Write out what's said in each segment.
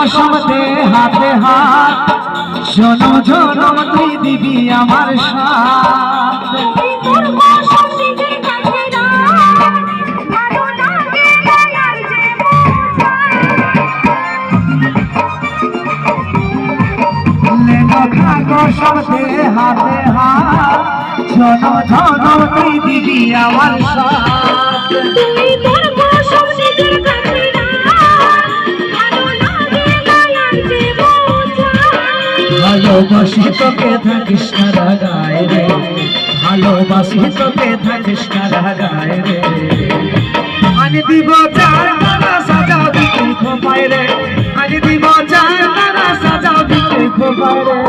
कसम दे हाथे हाथ जन्म जन्म तुई दिबी आमार साथ कसम दे हाथे हाथ जन्म जन्म तुई दिबी आमार साथ ভালোবাসি তোকে থাকিস না রাগায় রে ভালোবাসি তোকে থাকিস না রাগায় রে আনি দিব চার তারা সাজা দিতে খোপায় রে আনি দিব চার তারা সাজা দিতে খোপায় রে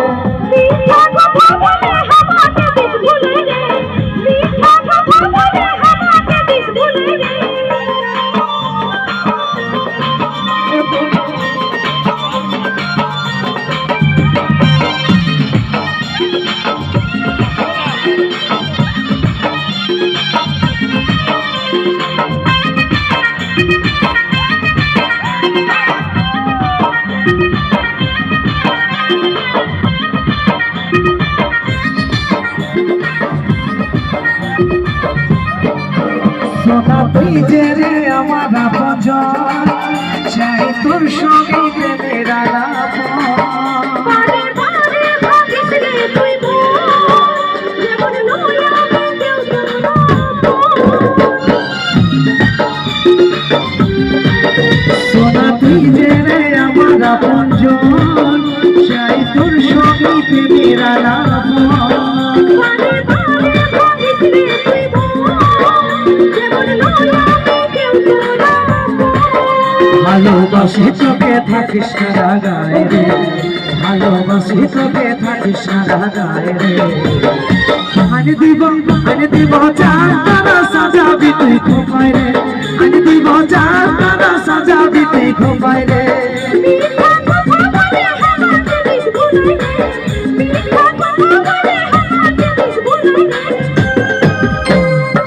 তুই যে রে আমার আপনজন চাই তোর সঙ্গে প্রেমের আলাপ সোনা তুই যে রে আমার আপনজন চাই তোর সঙ্গে প্রেমের আলাপ ভালোবাসি তোকে থাকিস না রাগায় রে ভালোবাসি তোকে থাকিস না রাগায় রে আনি দিব চার তারা সাজাবি তুই খোপায় রে আনি দিব চার তারা সাজাবি তুই খোপায় রে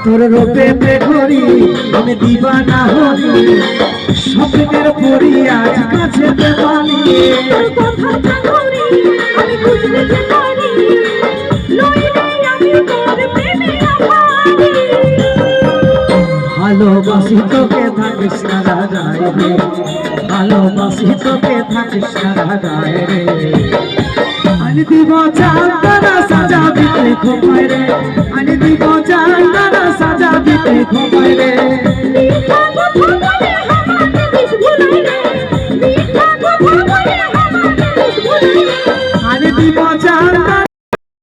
তোর রূপে প্রেমী আমি দিবানা হরি স্বপ্নের পরি আজ কাছে পানি ভালোবাসি তোকে থাকিস না রাগায় রে ভালোবাসি তোকে থাকিস না রাগায় রে আনি দিব চার তারা সাজাবি তুই খোপায় রে আনি দিব চার তারা সাজাবি তুই খোপায় রে